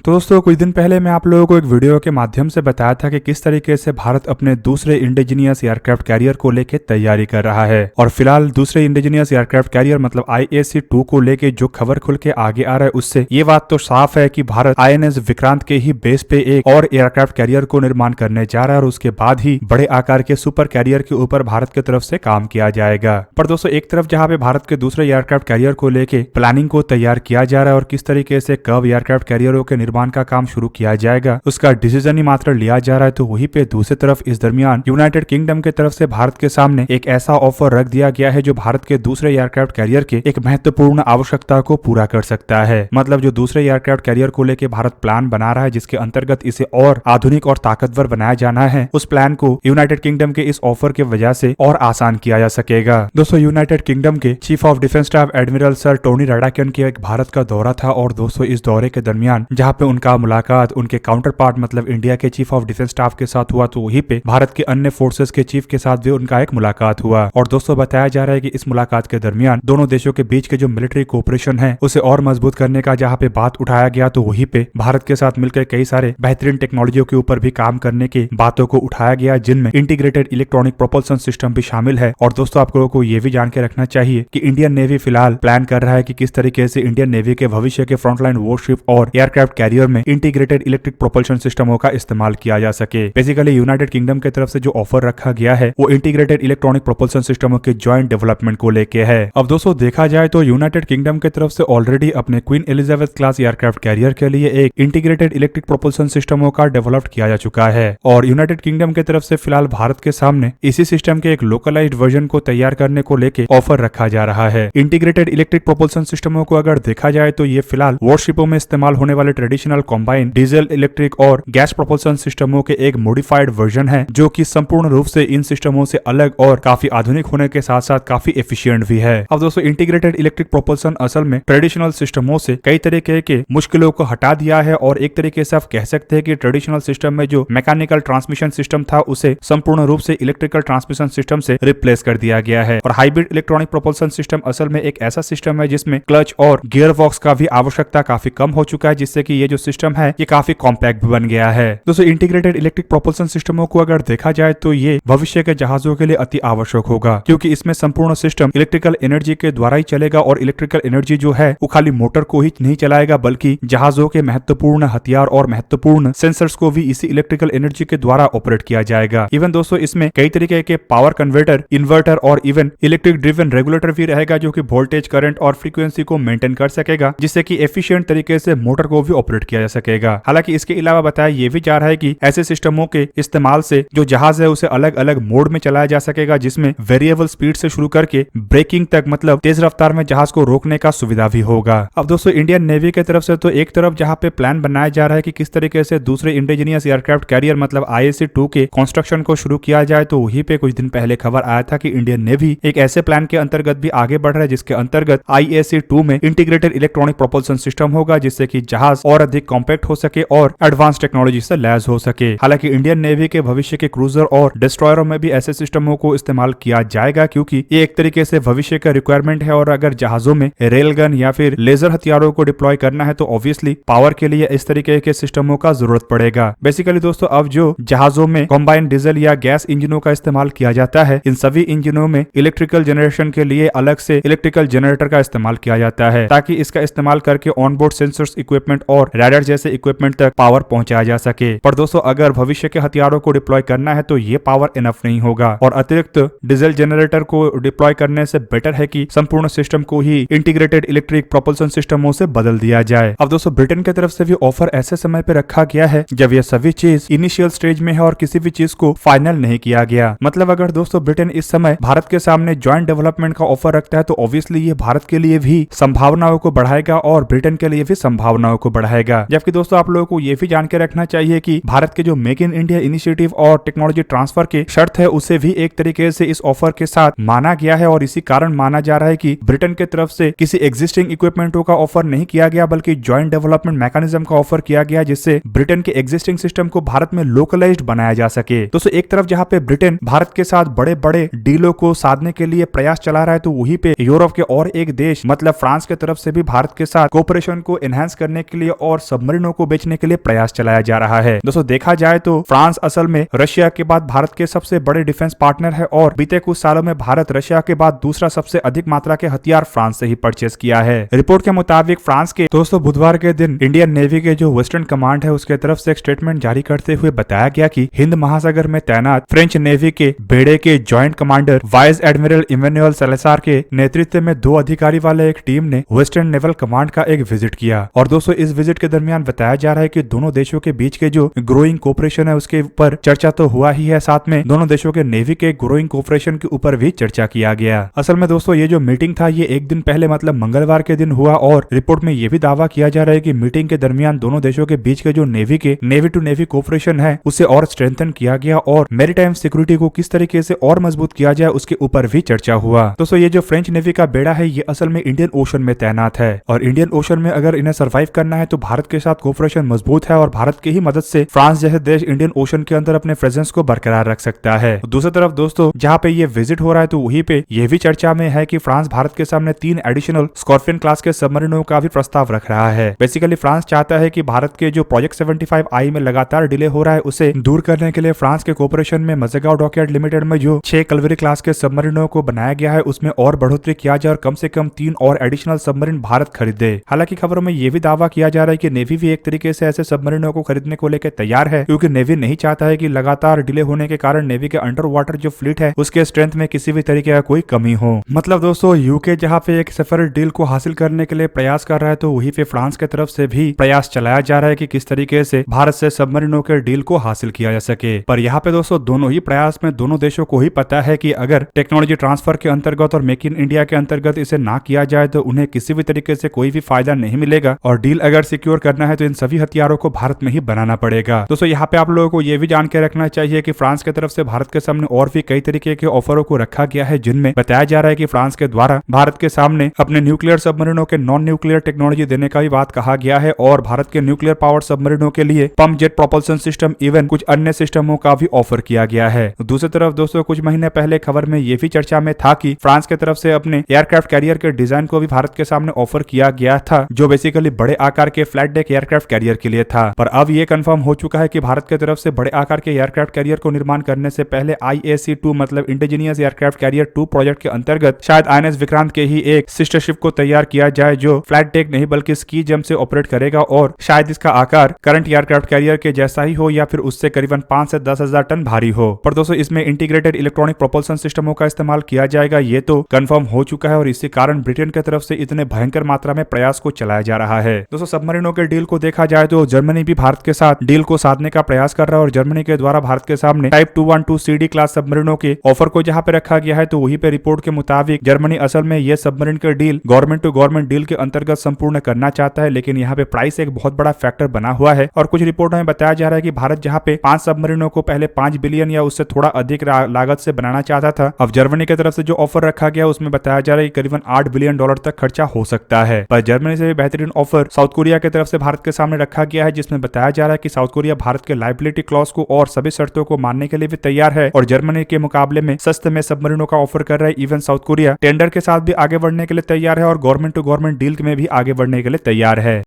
तो दोस्तों कुछ दिन पहले मैं आप लोगों को एक वीडियो के माध्यम से बताया था कि किस तरीके से भारत अपने दूसरे इंडिजिनियस एयरक्राफ्ट कैरियर को लेके तैयारी कर रहा है। और फिलहाल दूसरे इंडिजिनियस एयरक्राफ्ट कैरियर मतलब IAC-2 को लेके जो खबर खुल के आगे आ रहा है उससे ये बात तो साफ है कि भारत INS विक्रांत के ही बेस पे एक और एयरक्राफ्ट कैरियर को निर्माण करने जा रहा है और उसके बाद ही बड़े आकार के सुपर कैरियर के ऊपर भारत की तरफ से काम किया जाएगा। पर दोस्तों एक तरफ जहाँ पे भारत के दूसरे एयरक्राफ्ट कैरियर को लेके प्लानिंग को तैयार किया जा रहा है और किस तरीके से कब एयरक्राफ्ट कैरियरों के निर्माण का काम शुरू किया जाएगा उसका डिसीजन ही मात्र लिया जा रहा है, तो वहीं पे दूसरी तरफ इस दरमियान यूनाइटेड किंगडम की तरफ से भारत के सामने एक ऐसा ऑफर रख दिया गया है जो भारत के दूसरे एयरक्राफ्ट कैरियर के एक महत्वपूर्ण आवश्यकता को पूरा कर सकता है। मतलब जो दूसरे एयरक्राफ्ट कैरियर को लेकर भारत प्लान बना रहा है जिसके अंतर्गत इसे और आधुनिक और ताकतवर बनाया जाना है, उस प्लान को यूनाइटेड किंगडम के इस ऑफर की वजह से और आसान किया जा सकेगा। दोस्तों यूनाइटेड किंगडम के chief of defence staff admiral sir Tony Radakin के एक भारत का दौरा था और दोस्तों इस दौरे के दरमियान जहाँ पे उनका मुलाकात उनके काउंटर पार्ट मतलब इंडिया के चीफ ऑफ डिफेंस स्टाफ के साथ हुआ, तो वहीं पे भारत के अन्य फोर्सेस के चीफ के साथ भी उनका एक मुलाकात हुआ। और दोस्तों बताया जा रहा है कि इस मुलाकात के दरमियान दोनों देशों के बीच के जो मिलिट्री कोऑपरेशन है उसे और मजबूत करने का जहाँ पे बात उठाया गया, तो वहीं पे भारत के साथ मिलकर कई सारे बेहतरीन टेक्नोलॉजियों के ऊपर भी काम करने की बातों को उठाया गया, जिनमें इंटीग्रेटेड इलेक्ट्रॉनिक प्रोपल्सन सिस्टम भी शामिल है। और दोस्तों आप लोगों को ये भी जान के रखना चाहिए कि इंडियन नेवी फिलहाल प्लान कर रहा है कि किस तरीके से इंडियन नेवी के भविष्य के फ्रंटलाइन वॉरशिप और एयरक्राफ्ट कैरियर में इंटीग्रेटेड इलेक्ट्रिक प्रोपल्शन सिस्टमों का इस्तेमाल किया जा सके। बेसिकली यूनाइटेड किंगडम की तरफ से जो ऑफर रखा गया है वो इंटीग्रेटेड इलेक्ट्रॉनिक प्रोपल्शन सिस्टमों के ज्वाइंट डेवलपमेंट को लेके है। अब दोस्तों देखा जाए तो यूनाइटेड किंगडम की तरफ से ऑलरेडी अपने queen Elizabeth class aircraft carrier के लिए एक इंटीग्रेटेड इलेक्ट्रिक प्रोपल्शन सिस्टमों का डेवलप किया जा चुका है और यूनाइटेड किंगडम की तरफ से फिलहाल भारत के सामने इसी सिस्टम के एक लोकलाइज्ड वर्जन को तैयार करने को लेके ऑफर रखा जा रहा है। इंटीग्रेटेड इलेक्ट्रिक प्रोपल्शन सिस्टमों को अगर देखा जाए तो ये फिलहाल वॉरशिपों में इस्तेमाल होने वाले ट्रेडिशनल कॉम्बाइन डीजल इलेक्ट्रिक और गैस प्रोपल्शन सिस्टमों के एक मॉडिफाइड वर्जन है जो कि संपूर्ण रूप से इन सिस्टमों से अलग और काफी आधुनिक होने के साथ साथ काफी एफिशिएंट भी है। अब दोस्तों इंटीग्रेटेड इलेक्ट्रिक प्रोपल्शन असल में ट्रेडिशनल सिस्टमों से कई तरीके के मुश्किलों को हटा दिया है और एक तरीके से आप कह सकते हैं कि ट्रेडिशनल सिस्टम में जो मैकेनिकल ट्रांसमिशन सिस्टम था उसे संपूर्ण रूप से इलेक्ट्रिकल ट्रांसमिशन सिस्टम से रिप्लेस कर दिया गया है। और हाइब्रिड इलेक्ट्रॉनिक प्रोपल्शन सिस्टम असल में एक ऐसा सिस्टम है जिसमें क्लच और गियर बॉक्स का भी आवश्यकता काफी कम हो चुका है, जिससे कि ये जो सिस्टम है ये काफी कॉम्पैक्ट बन गया है। दोस्तों इंटीग्रेटेड इलेक्ट्रिक प्रोपल्शन सिस्टमों को अगर देखा जाए तो ये भविष्य के जहाजों के लिए अति आवश्यक होगा, क्योंकि इसमें संपूर्ण सिस्टम इलेक्ट्रिकल एनर्जी के द्वारा ही चलेगा और इलेक्ट्रिकल एनर्जी जो है वो खाली मोटर को ही नहीं चलाएगा बल्कि जहाजों के महत्वपूर्ण हथियार और महत्वपूर्ण सेंसर्स को भी इसी इलेक्ट्रिकल एनर्जी के द्वारा ऑपरेट किया जाएगा। इवन दोस्तों इसमें कई तरीके के पावर कन्वर्टर, इन्वर्टर और इवन इलेक्ट्रिक ड्रिवन रेगुलेटर भी रहेगा जो कि वोल्टेज, करंट और फ्रीक्वेंसी को मेंटेन कर सकेगा, जिससे कि एफिशिएंट तरीके से मोटर को भी ऑपरेट किया जा सकेगा। हालांकि इसके अलावा बताया ये भी जा रहा है कि ऐसे सिस्टमों के इस्तेमाल से जो जहाज है उसे अलग अलग मोड में चलाया जा सकेगा, जिसमें वेरिएबल स्पीड से शुरू करके ब्रेकिंग तक मतलब तेज रफ्तार में जहाज को रोकने का सुविधा भी होगा। अब दोस्तों इंडियन नेवी की तरफ से तो एक तरफ जहां पे प्लान बनाया जा रहा है कि किस तरीके से दूसरे इंडिजिनियस एयरक्राफ्ट कैरियर मतलब IAC-2 के कंस्ट्रक्शन को शुरू किया जाए, तो वहीं पे कुछ दिन पहले खबर आया था कि इंडियन नेवी एक ऐसे प्लान के अंतर्गत भी आगे बढ़ रहा है जिसके अंतर्गत IAC-2 में इंटीग्रेटेड इलेक्ट्रॉनिक प्रोपल्शन सिस्टम होगा, जिससे कि जहाज और अधिक कॉम्पैक्ट हो सके और एडवांस टेक्नोलॉजी से लैस हो सके। हालांकि इंडियन नेवी के भविष्य के क्रूजर और डिस्ट्रॉयरों में भी ऐसे सिस्टमों को इस्तेमाल किया जाएगा, क्योंकि ये एक तरीके से भविष्य का रिक्वायरमेंट है और अगर जहाजों में रेल गन या फिर लेजर हथियारों को डिप्लॉय करना है तो ऑब्वियसली पावर के लिए इस तरीके के सिस्टमों का जरूरत पड़ेगा। बेसिकली दोस्तों अब जो जहाजों में कॉम्बाइन डीजल या गैस इंजनों का इस्तेमाल किया जाता है, इन सभी इंजनों में इलेक्ट्रिकल जनरेशन के लिए अलग से इलेक्ट्रिकल जनरेटर का इस्तेमाल किया जाता है ताकि इसका इस्तेमाल करके ऑनबोर्ड सेंसर्स इक्विपमेंट और रडार जैसे इक्विपमेंट तक पावर पहुंचाया जा सके। पर दोस्तों अगर भविष्य के हथियारों को डिप्लॉय करना है तो ये पावर इनफ नहीं होगा और अतिरिक्त डीजल जनरेटर को डिप्लॉय करने से बेटर है कि संपूर्ण सिस्टम को ही इंटीग्रेटेड इलेक्ट्रिक प्रोपल्शन सिस्टमों से बदल दिया जाए। अब दोस्तों ब्रिटेन की तरफ से भी ऑफर ऐसे समय पे रखा गया है जब ये सभी चीज इनिशियल स्टेज में है और किसी भी चीज को फाइनल नहीं किया गया। मतलब अगर दोस्तों ब्रिटेन इस समय भारत के सामने ज्वाइंट डेवलपमेंट का ऑफर रखता है तो ऑब्वियसली ये भारत के लिए भी संभावनाओं को बढ़ाएगा और ब्रिटेन के लिए भी संभावनाओं को बढ़ाएगा। जबकि दोस्तों आप लोगों को ये भी जान के रखना चाहिए कि भारत के जो मेक इन इंडिया इनिशिएटिव और टेक्नोलॉजी ट्रांसफर के शर्त है उसे भी एक तरीके से इस ऑफर के साथ माना गया है और इसी कारण माना जा रहा है कि ब्रिटेन की तरफ से किसी एग्जिस्टिंग इक्विपमेंटों का ऑफर नहीं किया गया बल्कि ज्वाइंट डेवलपमेंट मैकेनिज्म का ऑफर किया गया, जिससे ब्रिटेन के एग्जिस्टिंग सिस्टम को भारत में लोकलाइज्ड बनाया जा सके। दोस्तों एक तरफ जहां पे ब्रिटेन भारत के साथ बड़े बड़े डीलों को साधने के लिए प्रयास चला रहा है तो वहीं पे यूरोप के और एक देश मतलब फ्रांस की तरफ से भी भारत के साथ कोऑपरेशन को एनहांस करने के लिए और और सबमरीनों को बेचने के लिए प्रयास चलाया जा रहा है। दोस्तों देखा जाए तो फ्रांस असल में रशिया के बाद भारत के सबसे बड़े डिफेंस पार्टनर है और बीते कुछ सालों में भारत रशिया के बाद दूसरा सबसे अधिक मात्रा के हथियार फ्रांस से ही परचेस किया है। रिपोर्ट के मुताबिक फ्रांस के दोस्तों बुधवार के दिन इंडियन नेवी के जो वेस्टर्न कमांड है उसके तरफ से एक स्टेटमेंट जारी करते हुए बताया गया कि हिंद महासागर में तैनात फ्रेंच नेवी के बेड़े के joint commander vice admiral Emmanuel सेलेसार के नेतृत्व में 2 अधिकारी वाले एक टीम ने वेस्टर्न नेवल कमांड का एक विजिट किया। और दोस्तों इस विजिट के दरमियान बताया जा रहा है कि दोनों देशों के बीच के जो ग्रोइंग कोऑपरेशन है उसके ऊपर चर्चा तो हुआ ही है, साथ में दोनों देशों के नेवी के ग्रोइंग कोऑपरेशन के ऊपर भी चर्चा किया गया। असल में दोस्तों ये जो मीटिंग था ये एक दिन पहले मतलब मंगलवार के दिन हुआ और रिपोर्ट में ये भी दावा किया जा रहा है कि मीटिंग के दरमियान दोनों देशों के बीच के जो नेवी टू नेवी कोऑपरेशन है उसे और स्ट्रेंथन किया गया और मैरीटाइम सिक्योरिटी को किस तरीके से और मजबूत किया जाए उसके ऊपर भी चर्चा हुआ। दोस्तों ये जो फ्रेंच नेवी का बेड़ा है ये असल में इंडियन ओशन में तैनात है और इंडियन ओशन में अगर इन्हें सर्वाइव करना है तो भारत के साथ कोऑपरेशन मजबूत है और भारत की ही मदद से फ्रांस जैसे देश इंडियन ओशन के अंदर अपने प्रेजेंस को बरकरार रख सकता है। दूसरी तरफ दोस्तों जहाँ पे ये विजिट हो रहा है तो वहीं पे ये भी चर्चा में है कि फ्रांस भारत के सामने 3 एडिशनल स्कॉर्पियन क्लास के सबमरीनों का भी प्रस्ताव रख रहा है। बेसिकली फ्रांस चाहता है कि भारत के जो प्रोजेक्ट 75I में लगातार डिले हो रहा है उसे दूर करने के लिए फ्रांस के कोऑपरेशन में मजेगांव डॉकयार्ड लिमिटेड में जो 6 कलवरी क्लास के सबमरीनों को बनाया गया है उसमें और बढ़ोतरी किया जाए और कम से कम 3 और एडिशनल सबमरीन भारत खरीदे। हालांकि खबरों में यह भी दावा किया जा रहा है कि नेवी भी एक तरीके से ऐसे सबमरीनों को खरीदने को लेकर तैयार है क्योंकि नेवी नहीं चाहता है कि लगातार डिले होने के कारण नेवी के अंडर वाटर जो फ्लीट है उसके स्ट्रेंथ में किसी भी तरीके का कोई कमी हो। मतलब दोस्तों यूके जहाँ पे एक सेपरेट डील को हासिल करने के लिए प्रयास कर रहा है तो वहीं पे फ्रांस की तरफ से भी प्रयास चलाया जा रहा है कि किस तरीके से भारत से सबमरीनों के डील को हासिल किया जा सके। पर यहाँ पे दोस्तों दोनों ही प्रयास में दोनों देशों को ही पता है कि अगर टेक्नोलॉजी ट्रांसफर के अंतर्गत और मेक इन इंडिया के अंतर्गत इसे ना किया जाए तो उन्हें किसी भी तरीके से कोई भी फायदा नहीं मिलेगा और डील अगर सिक्योर करना है तो इन सभी हथियारों को भारत में ही बनाना पड़ेगा। दोस्तों यहाँ पे आप लोगों को यह भी जान के रखना चाहिए कि फ्रांस की तरफ से भारत के सामने और भी कई तरीके के ऑफरों को रखा गया है जिनमें बताया जा रहा है कि फ्रांस के द्वारा भारत के सामने अपने न्यूक्लियर सबमरीनों के नॉन न्यूक्लियर टेक्नोलॉजी देने का भी बात कहा गया है और भारत के न्यूक्लियर पावर सबमरीनों के लिए pump jet propulsion system even कुछ अन्य सिस्टमों का भी ऑफर किया गया है। दूसरी तरफ दोस्तों कुछ महीने पहले खबर में यह भी चर्चा में था कि फ्रांस की तरफ से अपने एयरक्राफ्ट कैरियर के डिजाइन को भी भारत के सामने ऑफर किया गया था जो बेसिकली बड़े आकार के फ्लैट डेक एयरक्राफ्ट कैरियर के लिए था। पर अब यह कंफर्म हो चुका है कि भारत की तरफ से बड़े आकार के एयरक्राफ्ट कैरियर को निर्माण करने से पहले IAC-2 मतलब इंडिजीनियस एयरक्राफ्ट कैरियर 2 प्रोजेक्ट के अंतर्गत शायद INS विक्रांत के ही एक सिस्टर शिप को तैयार किया जाए जो फ्लैट डेक नहीं बल्कि स्की जंप से ऑपरेट करेगा और शायद इसका आकार करंट एयरक्राफ्ट कैरियर के जैसा ही हो या फिर उससे करीबन 5 से 10,000 टन भारी हो। पर दोस्तों इसमें इंटीग्रेटेड इलेक्ट्रॉनिक प्रोपल्सन सिस्टमों का इस्तेमाल किया जाएगा ये तो कंफर्म हो चुका है और इसी कारण ब्रिटेन की तरफ से इतने भयंकर मात्रा में प्रयास को चलाया जा रहा है। दोस्तों सबमरीनों के डील को देखा जाए तो जर्मनी भी भारत के साथ डील को साधने का प्रयास कर रहा है और जर्मनी के द्वारा भारत के सामने टाइप 212 CD क्लास सबमरीनों के ऑफर को जहां पे रखा गया है तो वहीं पे रिपोर्ट के मुताबिक जर्मनी असल में ये सबमरीन के deal government to government deal के अंतर्गत संपूर्ण करना चाहता है लेकिन यहाँ पे प्राइस एक बहुत बड़ा फैक्टर बना हुआ है और कुछ रिपोर्टों में बताया जा रहा है कि भारत जहाँ पे 5 सबमरीनों को पहले 5 बिलियन या उससे थोड़ा अधिक लागत से बनाना चाहता था, अब जर्मनी की तरफ से जो ऑफर रखा गया उसमें बताया जा रहा है कि करीबन $8 बिलियन तक खर्चा हो सकता है। पर जर्मनी से भी बेहतरीन ऑफर साउथ कोरिया की तरफ से भारत के सामने रखा गया है जिसमें बताया जा रहा है कि साउथ कोरिया भारत के लायबिलिटी क्लॉज को और सभी शर्तों को मानने के लिए भी तैयार है और जर्मनी के मुकाबले में सस्ते में सबमरीनों का ऑफर कर रहा है। इवन साउथ कोरिया टेंडर के साथ भी आगे बढ़ने के लिए तैयार है और गवर्नमेंट टू गवर्नमेंट डील में भी आगे बढ़ने के लिए तैयार है।